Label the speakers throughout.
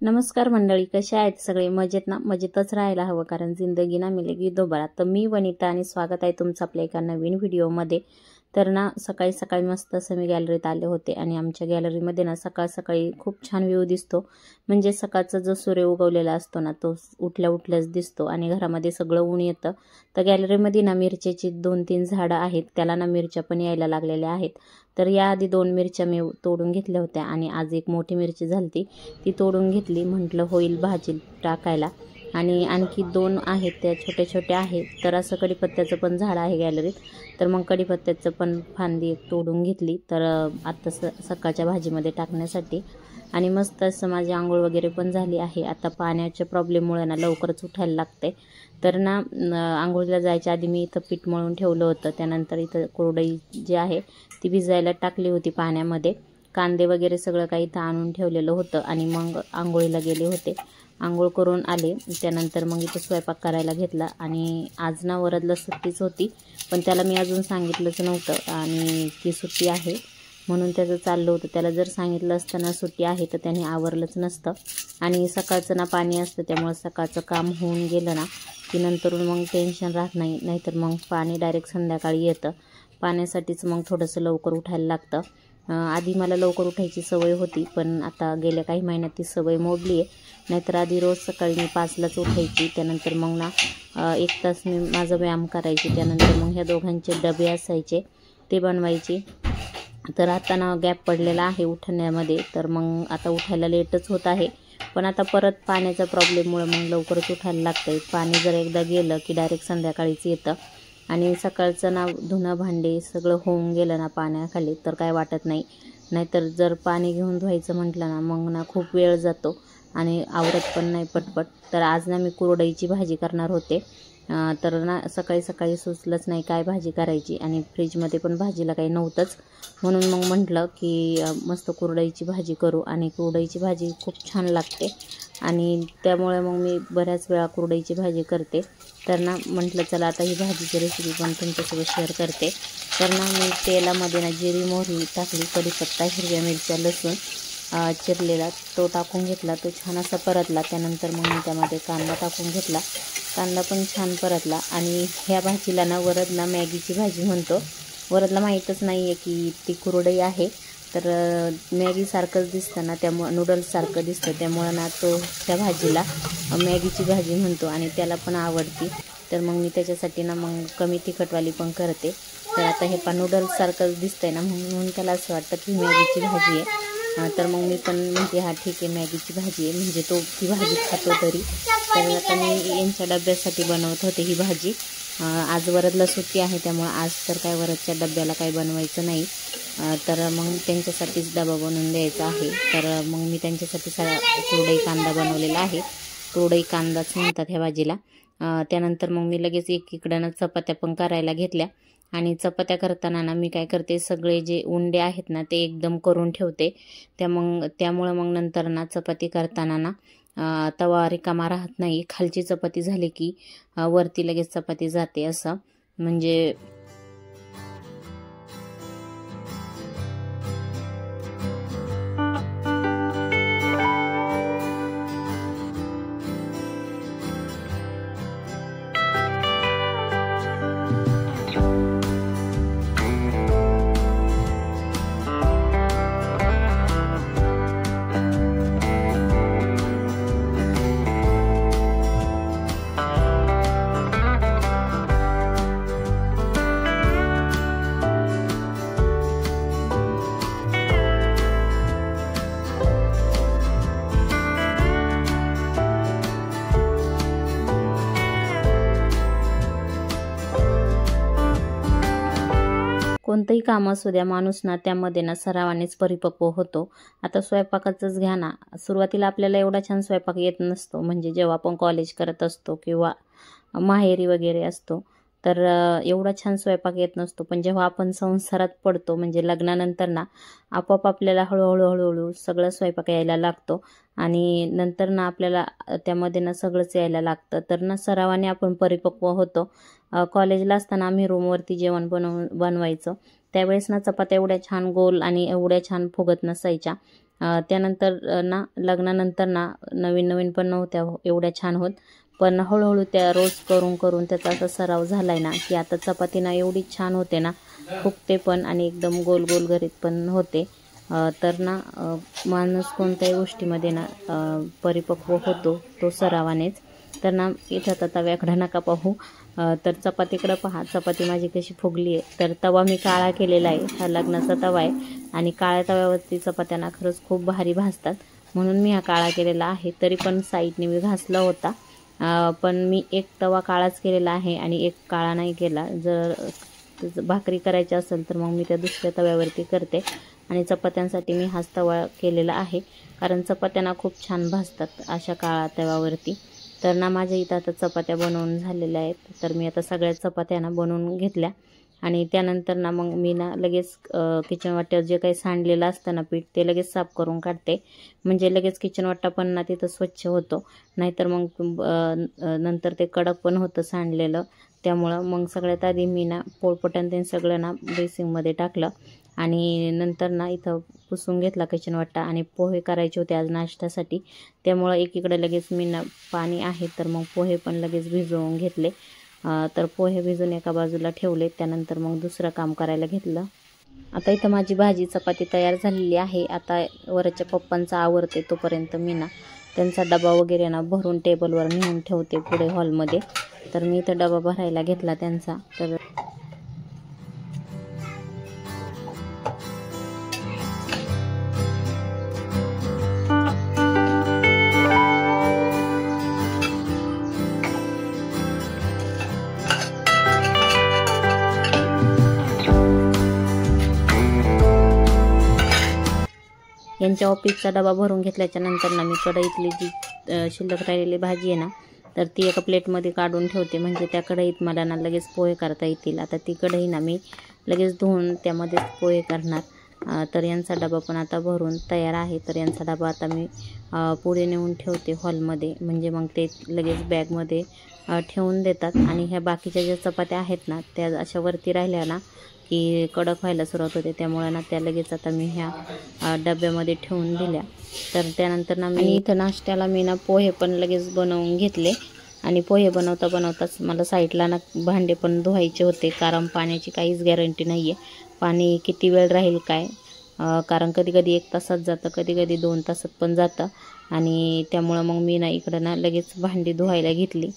Speaker 1: नमस्कार मंडळी, कशा आहेत सगळे? मजेत ना? मजेतच राहायला हवं, कारण जिंदगी ना मिलेगी दोबारा. तर मी वनिता आणि स्वागत आहे तुमचं आपल्या एका नवीन व्हिडिओमध्ये. तर ना सकाळी सकाळी मस्त असं मी गॅलरीत आले होते आणि आमच्या गॅलरीमध्ये ना सकाळ सकाळी खूप छान व्ह्यू दिसतो. म्हणजे सकाळचा जो सूर्य उगवलेला असतो ना तो उठल्या उठल्याच दिसतो आणि घरामध्ये सगळं ऊन येतं. तर गॅलरीमध्ये ना मिरच्याची 2-3 झाडं आहेत, त्याला ना मिरच्या पण यायला लागलेल्या आहेत. तर याआधी 2 मिरच्या मी तोडून घेतल्या होत्या आणि आज एक मोठी मिरची झालती, ती तोडून घेतली. म्हटलं होईल भाजी टाकायला. आणि आणखी 2 आहेत, त्या छोट्या छोट्या आहेत. तर असं कढीपत्त्याचं पण झाड आहे गॅलरीत, तर मग कढीपत्त्याचं पण फांदी एक तोडून घेतली तर आता सकाळच्या भाजीमध्ये टाकण्यासाठी. आणि मस्त असं माझी आंघोळ वगैरे पण झाली आहे. आता पाण्याच्या प्रॉब्लेममुळे ना लवकरच उठायला लागते. तर ना आंघोळीला जायच्या आधी मी इथं पीठ मळून ठेवलं होतं. त्यानंतर इथं कुरडई जी आहे ती भिजायला टाकली होती पाण्यामध्ये. कांदे वगैरे सगळं काही इथं आणून ठेवलेलं होतं आणि मग आंघोळीला गेले होते. आंघोळ करून आले, त्यानंतर मग इथं स्वयंपाक करायला घेतला. आणि आज ना वरदला सुट्टीच होती, पण त्याला मी अजून सांगितलंच नव्हतं आणि की सुट्टी आहे म्हणून त्याचं चाललं होतं. त्याला जर सांगितलं असतं ना सुट्टी आहे तर त्याने आवरलंच नसतं. आणि सकाळचं ना पाणी असतं, त्यामुळे सकाळचं काम होऊन गेलं ना की नंतरून मग टेन्शन राहत नाही. नाहीतर मग पाणी डायरेक्ट संध्याकाळी येतं. पाण्यासाठीच मग थोडंसं लवकर उठायला लागतं. आधी मला लवकर उठायची सवय होती, पण आता गेल्या काही महिन्यात ती सवय मोडली आहे. नाहीतर आधी रोज सकाळी मी 5लाच उठायची. त्यानंतर मग ना 1 तास मी माझा व्यायाम करायची. त्यानंतर मग ह्या दोघांचे डबे असायचे ते बनवायचे. तर आता ना गॅप पडलेला आहे उठण्यामध्ये, तर मग आता उठायला लेटच होत आहे. पण आता परत पाण्याच्या प्रॉब्लेममुळे मग लवकरच उठायला लागतं आहे. पाणी जर एकदा गेलं की डायरेक्ट संध्याकाळीच येतं. आणि सकाळचं ना धुणं भांडे सगळं होऊन गेलं ना पाण्याखाली तर काय वाटत नाही. नाहीतर जर पाणी घेऊन धुवायचं म्हटलं ना मग ना खूप वेळ जातो आणि आवरत पण नाही पटपट. तर आज ना मी कुरडईची भाजी करणार होते. तर ना सकाळी सकाळी सुचलंच नाही काय भाजी करायची आणि फ्रीजमध्ये पण भाजीला काही नव्हतंच. म्हणून मग म्हटलं की मस्त कुरडईची भाजी करू. आणि कुरडईची भाजी खूप छान लागते आणि त्यामुळे मग मी बऱ्याच वेळा कुरडईची भाजी करते. तर ना म्हटलं चला आता ही भाजीची रेसिपी पण तुमच्यासोबत शेअर करते. तर ना मी तेलामध्ये ना जिरी मोहरी टाकली, कढीपत्ता, हिरव्या मिरच्या, लसूण चिरलेला तो टाकून घेतला. तो छान असा परतला. त्यानंतर मग मी त्यामध्ये कांदा टाकून घेतला. कांदा पण छान परतला. आणि ह्या भाजीला ना वरद ना मॅगीची भाजी म्हणतो. वरदला माहीतच नाही आहे की ती कुरडई आहे. तर मॅगीसारखंच दिसतं ना, त्यामुळं नूडल्ससारखं दिसतं, त्यामुळं ना तो त्या भाजीला मॅगीची भाजी म्हणतो आणि त्याला पण आवडती. तर मग मी त्याच्यासाठी ना मग कमी तिखटवाली पण करते. तर आता हे पण नूडल्ससारखंच दिसतंय ना, म्हणून त्याला असं वाटतं की मॅगीची भाजी आहे. तर मग मी पण म्हणते हा ठीक आहे मॅगीची भाजी आहे, म्हणजे तो ती भाजी खातो तरी. तर आता मी यांच्या डब्यासाठी बनवत होते ही भाजी. आज वरदला सुट्टी आहे, त्यामुळे आज तर काय वरदच्या डब्याला काही बनवायचं नाही. तर मग त्यांच्यासाठीच डबा बनवून द्यायचा आहे. तर मग मी त्यांच्यासाठी कुरडई कांदा बनवलेला आहे. कुरडई कांदाच म्हणतात ह्या भाजीला. त्यानंतर मग मी लगेच एकीकडनं चपात्या पण करायला घेतल्या. आणि चपात्या करताना ना मी काय करते, सगळे जे उंडे आहेत ना ते एकदम करून ठेवते. त्यामुळं मग नंतर ना चपाती करताना ना तवा रिकामा राहत नाही. खालची चपाती झाली की वरती लगेच चपाती जाते असं. म्हणजे कोणतंही काम असू द्या, माणूस ना त्यामध्ये ना सरावानेच परिपक्व होतो. आता स्वयंपाकाचंच घ्या ना, सुरुवातीला आपल्याला एवढा छान स्वयंपाक येत नसतो. म्हणजे जेव्हा आपण कॉलेज करत असतो किंवा माहेरी वगैरे असतो तर एवढा छान स्वयंपाक येत नसतो. पण जेव्हा आपण संसारात पडतो, म्हणजे लग्नानंतर ना आपोआप आपल्याला हळूहळू सगळं स्वयंपाक यायला लागतो. आणि नंतर ना आपल्याला त्यामध्ये ना सगळंच यायला लागतं. तर ना सरावाने आपण परिपक्व होतो. कॉलेजला असताना आम्ही रूमवरती जेवण बनवायचो. त्यावेळेस ना चपात्या एवढ्या छान गोल आणि एवढ्या छान फुगत नसायच्या. त्यानंतर ना लग्नानंतर ना नवीन पण नव्हत्या एवढ्या छान होत, पण हळूहळू त्या रोज करून करून त्याचा असा सराव झालाय ना की आता चपाती ना एवढी छान होते ना, फुगते पण आणि एकदम गोल गोल गरीत पण होते. तर ना माणूस कोणत्याही गोष्टीमध्ये ना परिपक्व होतो तो सरावानेच. तर ना इथं आता तव्याकडे नका पाहू, तर चपातीकडे पहा, चपाती माझी कशी फुगली आहे. तर तवा मी काळा केलेला आहे, हा लग्नाचा तवा आहे आणि काळ्या तव्यावरती चपात्यांना खरंच खूप भारी भाजतात, म्हणून मी हा काळा केलेला आहे. तरी पण साईडने मी घासला होता, पण मी एक तवा काळाच केलेला आहे आणि एक काळा नाही केला. जर भाकरी करायची असेल तर मग मी त्या दुसऱ्या तव्यावरती करते आणि चपात्यांसाठी मी हाच तवा केलेला आहे, कारण चपात्यांना खूप छान भाजतात अशा काळा तव्यावरती. तर ना माझ्या इथं आता चपात्या बनवून झालेल्या आहेत, तर मी आता सगळ्या चपात्यांना बनवून घेतल्या आणि त्यानंतर ना मग मी ना लगेच किचन वाट्यावर जे काही सांडलेलं असतं ना पीठ ते लगेच साफ करून काढते, म्हणजे लगेच किचन वाटा पण ना तिथं स्वच्छ होतो. नाहीतर मग नंतर ते कडक पण होतं सांडलेलं. त्यामुळं मग सगळ्यात आधी मी ना पोळपटण ते सगळं ना बेसिंगमध्ये टाकलं आणि नंतर ना इथं पुसून घेतला किचन वाटा. आणि पोहे करायचे होते आज नाश्त्यासाठी, त्यामुळं एकीकडे लगेच मी ना पाणी आहे तर मग पोहे पण लगेच भिजवून घेतले. तर पोहे भिजून एका बाजूला ठेवले, त्यानंतर मग दुसरं काम करायला घेतलं. आता इथं माझी भाजी चपाती तयार झालेली आहे. आता वरच्या पप्पांचा आवरते, तोपर्यंत मी ना त्यांचा डबा वगैरे ना भरून टेबलवर नेऊन ठेवते पुढे हॉलमध्ये. तर मी इथं डबा भरायला घेतला त्यांचा. तर यांच्या ऑफिसचा डबा भरून घेतल्याच्या नंतर ना मी कढईतली जी शिल्लक राहिलेली भाजी आहे ना, तर ती एका प्लेटमध्ये काढून ठेवते, म्हणजे त्या कढईत मला ना लगेच पोहे करता येतील. आता ती कढई ना मी लगेच धुवून त्यामध्येच पोहे करणार. तर यांचा डबा पण आता भरून तयार आहे. तर यांचा डबा आता मी पुढे नेऊन ठेवते हॉलमध्ये, म्हणजे मग ते लगेच बॅगमध्ये ठेवून देतात. आणि ह्या बाकीच्या ज्या चपात्या आहेत ना त्या अशा वरती राहिल्या ना की कडक व्हायला सुरुवात होते, त्यामुळे ना त्या लगेच आता मी ह्या डब्यामध्ये ठेवून दिल्या. तर त्यानंतर ना मी इथं नाश्त्याला मी ना पोहे पण लगेच बनवून घेतले. आणि पोहे बनवता बनवताच मला साईडला ना भांडे पण धुवायचे होते, कारण पाण्याची काहीच गॅरंटी नाही आहे, पाणी किती वेळ राहील काय. कारण कधी कधी 1 तासात जातं, कधी कधी 2 तासात पण जातं. आणि त्यामुळं मग मी ना इकडं ना लगेच भांडी धुवायला घेतली.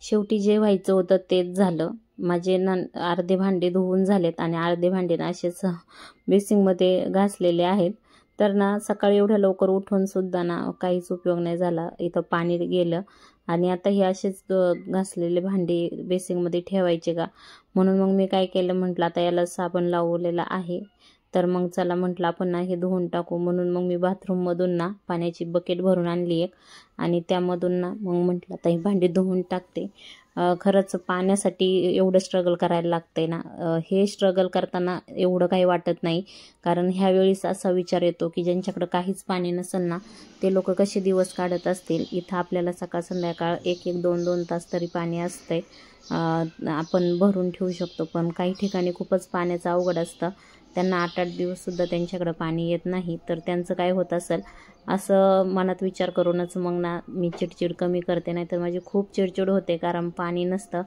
Speaker 1: शेवटी जे व्हायचं होतं तेच झालं. माझे अर्धे भांडे धुवून झालेत आणि अर्धे भांडे ना असेच बेसिंगमध्ये घासलेले आहेत. तर ना सकाळी एवढ्या लवकर उठून सुद्धा ना काहीच उपयोग नाही झाला, इथं पाणी गेलं. आणि आता हे असेच घासलेले भांडे बेसिंगमध्ये ठेवायचे का, म्हणून मग मी काय केलं, म्हटलं आता याला साबण लावलेला आहे, तर मग चला म्हटलं आपण ना हे धुवून टाकू. म्हणून मग मी बाथरूममधून ना पाण्याची बकेट भरून आणली एक, आणि त्यामधून ना मग म्हटलं आता ही भांडी धुवून टाकते. खरंच पाण्यासाठी एवढं स्ट्रगल करायला लागतंय ना, हे स्ट्रगल करताना एवढं काही वाटत नाही, कारण ह्यावेळीस असा विचार येतो की ज्यांच्याकडे काहीच पाणी नसेल ना ते लोक कसे दिवस काढत असतील. इथं आपल्याला सकाळ संध्याकाळ 1-1, 2-2 तास तरी पाणी असतंय, आपण भरून ठेवू शकतो. पण काही ठिकाणी खूपच पाण्याचं अवघड असतं, त्यांना 8-8 दिवससुद्धा त्यांच्याकडे पाणी येत नाही. तर त्यांचं काय होत असेल असं मनात विचार करूनच मग ना मी चिडचिड कमी करते, नाही तर माझी खूप चिडचिड होते, कारण पाणी नसतं,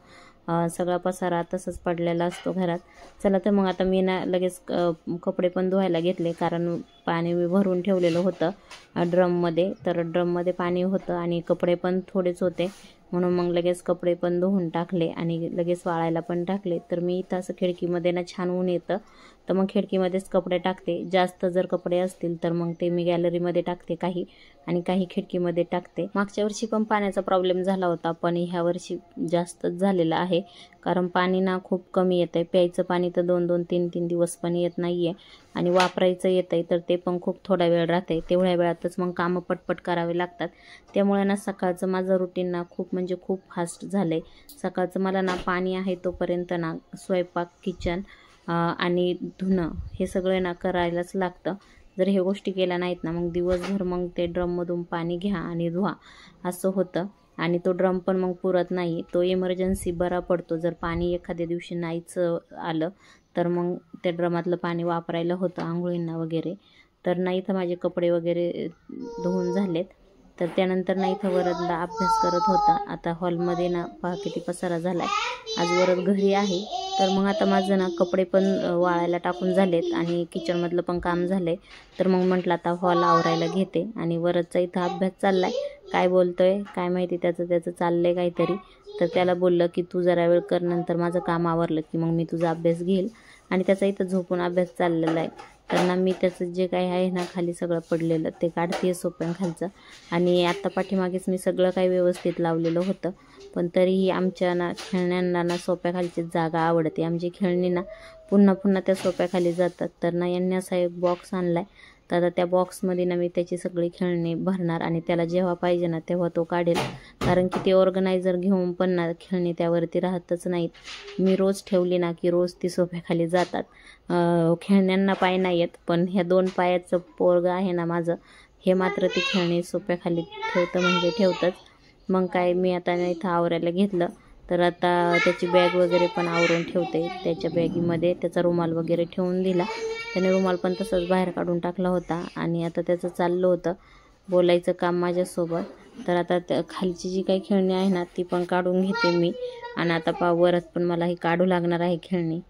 Speaker 1: सगळा पसारा तसंच पडलेला असतो घरात. चला तर मग आता मी ना लगेच कपडे पण धुवायला घेतले, कारण पाणी मी भरून ठेवलेलं होतं ड्रममध्ये. तर ड्रममध्ये पाणी होतं आणि कपडे पण थोडेच होते, म्हणून मग लगेच कपडे पण धुवून टाकले आणि लगेच वाळायला पण टाकले। तर मी इथं असं खिडकीमध्ये ना छान ऊन येतं तर मग खिडकीमध्येच कपडे टाकते। जास्त जर कपडे असतील तर मग ते मी गॅलरीमध्ये टाकते काही, आणि काही खिडकीमध्ये टाकते। मागच्या वर्षी पण पाण्याचा प्रॉब्लेम झाला होता, पण ह्या वर्षी जास्तच झालेला आहे, कारण पाणी ना खूप कमी येतंय। प्यायचं पाणी तर 2-2, 3-3 दिवस पण येत नाहीये, आणि वापरायचं येतंय तर ते पण खूप थोडा वेळ राहते। तेवढ्या वेळातच मग कामं पटपट करावे लागतात। त्यामुळे ना सकाळचं माझं रुटीन ना खूप म्हणजे खूप फास्ट झालंय। सकाळचं मला ना पाणी आहे तोपर्यंत ना स्वयंपाक, किचन आणि धुणं हे सगळं ना करायलाच लागतं। जर हे गोष्टी केल्या नाहीत ना मग दिवसभर मग ते ड्रममधून पाणी घ्या आणि धुवा असं होतं, आणि तो ड्रम पण मग पुरत नाही। तो इमर्जन्सी बरा पडतो, जर पाणी एखाद्या दिवशी नाहीच आलं तर मग त्या ड्रमातलं पाणी वापरायला होतं आंघोळींना वगैरे। तर ना इथं माझे कपडे वगैरे धुवून झालेत, तर त्यानंतर ना इथं वरदला अभ्यास करत होता। आता हॉलमध्ये ना पहा किती पसारा झालाय, आज वरद घरी आहे। तर मग आता माझं ना कपडे पण वाळायला टाकून झालेत आणि किचनमधलं पण काम झालंय। तर मग म्हटलं आता हॉल आवरायला घेते, आणि वरदचा इथं अभ्यास चाललाय। काय बोलतोय काय माहिती, त्याचं चाललंय काहीतरी। तर त्याला बोललं की तू जरा वेळ कर, नंतर माझं काम आवरलं की मग मी तुझा अभ्यास घेईल, आणि त्याचा इथं झोपून अभ्यास चाललेला आहे। तर ना मी त्याचं जे काही आहे ना खाली सगळं पडलेलं ते काढते सोप्यांखालचं, आणि आत्ता पाठीमागेच मी सगळं काही व्यवस्थित लावलेलं होतं। पण तरीही आमच्या ना खेळण्यांना ना सोप्याखालची जागा आवडते। आमची खेळणी ना पुन्हा पुन्हा त्या सोप्याखाली जातात। तर ना यांनी असा एक बॉक्स आणलाय, तर आता त्या बॉक्समध्ये ना मी त्याची सगळी खेळणी भरणार, आणि त्याला जेव्हा पाहिजे ना तेव्हा तो काढेल, कारण की ते ऑर्गनायझर घेऊन पण ना खेळणी त्यावरती राहतच नाहीत। मी रोज ठेवली ना की रोज ती सोप्याखाली जातात। खेळण्यांना पाय नाही येत, पण ह्या 2 पायाचं पोरगं आहे ना माझं, हे मात्र ती खेळणी सोप्याखाली ठेवतं म्हणजे ठेवतंच। मग काय मी आता इथं आवरायला घेतलं, तर आता त्याची बॅग वगैरे पण आवरून ठेवते। त्याच्या बॅगीमध्ये त्याचा रुमाल वगैरे ठेवून दिला, त्याने रुमाल पण तसंच बाहेर काढून टाकला होता, आणि आता त्याचं चाललं होतं बोलायचं काम माझ्यासोबत। तर आता खालची जी काही खेळणी आहे ना ती पण काढून घेते मी, आणि आता वरच पण मला ही काढू लागणार आहे खेळणी।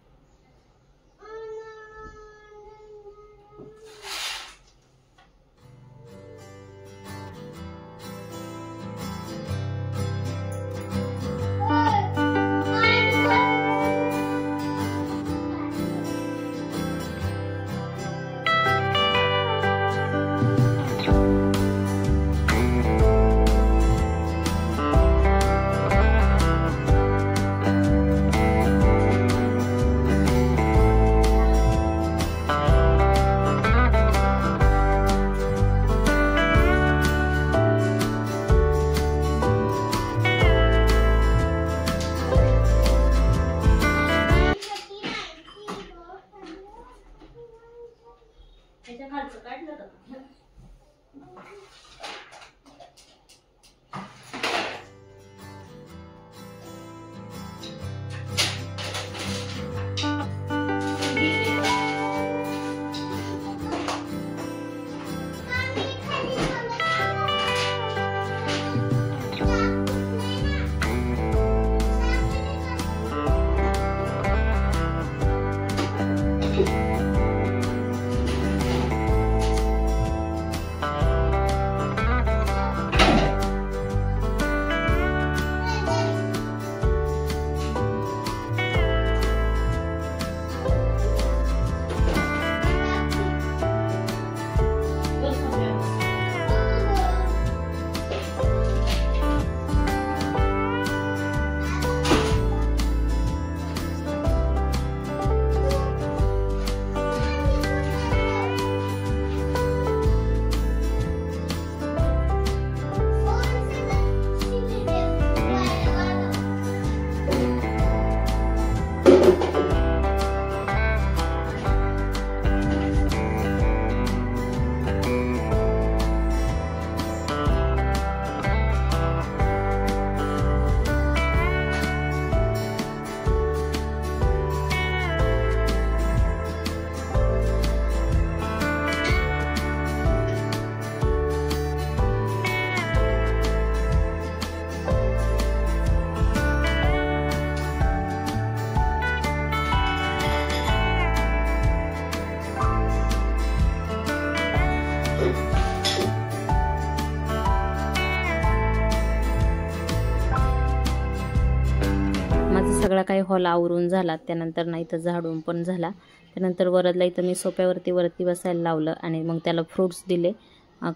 Speaker 1: हॉल आवरून झाला, त्यानंतर ना इथं झाडून पण झाला. त्यानंतर वरदला इथं मी सोप्यावरती बसायला लावलं आणि मग त्याला फ्रूट्स दिले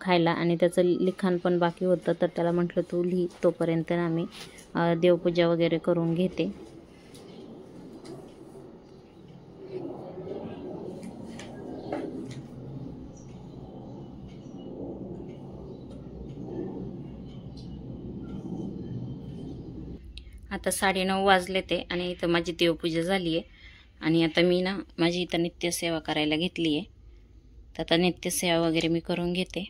Speaker 1: खायला. आणि त्याचं लिखाण पण बाकी होतं, तर त्याला म्हटलं तू लिही, तोपर्यंत ना मी देवपूजा वगैरे करून घेते. आता 9:30 वाजले ते आणि इथं माझी देवपूजा झाली आहे. आणि आता मी ना माझी इथं नित्यसेवा करायला घेतली आहे. तर आता नित्यसेवा वगैरे मी करून घेते.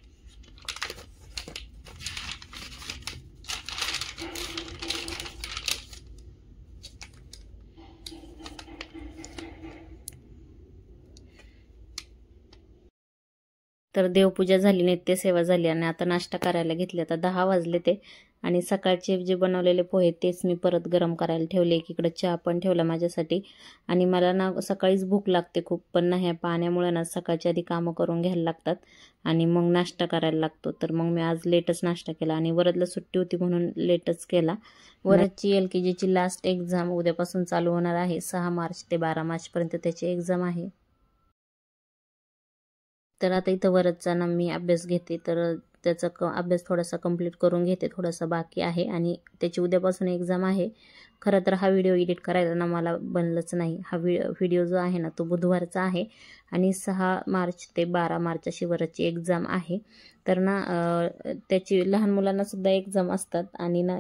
Speaker 1: तर देवपूजा झाली, नित्यसेवा झाली आणि आता नाश्ता करायला घेतले. आता 10 वाजले ते आणि सकाळचे जे बनवलेले पोहे तेच मी परत गरम करायला ठेवले. एकीकडे चहा पण ठेवला माझ्यासाठी. आणि मला ना सकाळीच भूक लागते खूप, पण ना ह्या पाण्यामुळे ना सकाळच्या आधी कामं करून घ्यायला लागतात आणि मग नाश्ता करायला लागतो. तर मग मी आज लेटच नाश्ता केला आणि वरदला सुट्टी होती म्हणून लेटच केला. वरदची LKGची लास्ट एक्झाम उद्यापासून चालू होणार आहे. 6 मार्च ते 12 मार्चपर्यंत त्याची एक्झाम आहे. तर आता इथं वरदचा ना मी अभ्यास घेते. तर त्याचा अभ्यास थोडासा कंप्लीट करून घेते, थोडासा बाकी आहे आणि त्याची उद्यापासून एक्झाम आहे. खरं तर हा व्हिडिओ एडिट करायला ना मला बनलंच नाही. हा व्हिडिओ जो आहे ना तो बुधवारचा आहे आणि 6 मार्च ते 12 मार्च अशी वरदची एक्झाम आहे. तर ना त्याची लहान मुलांना सुद्धा एक्झाम असतात आणि ना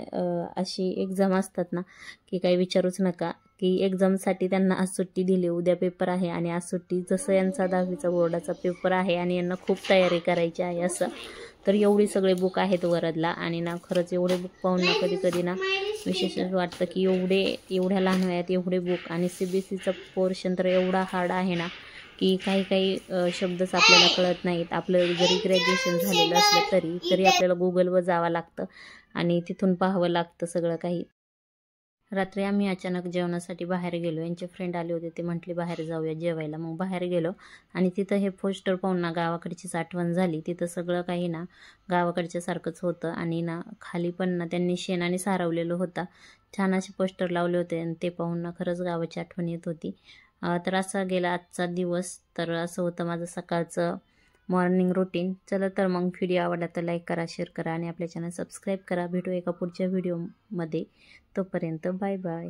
Speaker 1: अशी एक्झाम असतात ना की काही विचारूच नका. की एक्झामसाठी त्यांना आज सुट्टी दिली, उद्या पेपर आहे आणि आज सुट्टी. जसं यांचा 10वीचा बोर्डाचा पेपर आहे आणि यांना खूप तयारी करायची आहे असं. तर एवढी सगळे बुक आहेत वरदला आणि ना खरंच एवढे बुक पाहून ना कधी कधी ना विशेषच वाटतं की एवढ्या लहान वयात एवढे बुक. आणि CBSEचा पोर्शन तर एवढा हार्ड आहे ना की काही शब्दच आपल्याला कळत नाहीत. आपलं जरी ग्रॅज्युएशन झालेलं असलं तरी आपल्याला गुगलवर जावं लागतं आणि तिथून पाहावं लागतं सगळं काही. रात्री आम्ही अचानक जेवणासाठी बाहेर गेलो. यांचे फ्रेंड आले होते, ते म्हटले बाहेर जाऊया जेवायला. मग बाहेर गेलो आणि तिथं हे पोस्टर पाहून ना गावाकडचीच आठवण झाली. तिथं सगळं काही ना गावाकडच्या सारखंच होतं आणि ना खाली पण ना त्यांनी शेणाने सारवलेलं होतं. छान असे पोस्टर लावले होते आणि ते पाहून ना खरंच गावाची आठवण येत होती. तर असा गेला आजचा दिवस. तर असं होतं माझं सकाळचं मॉर्निंग रुटीन. चला तर मग व्हिडिओ आवडला तर लाईक करा, शेअर करा आणि आपल्या चॅनल सबस्क्राईब करा. भेटू एका पुढच्या व्हिडिओमध्ये. तोपर्यंत बाय बाय.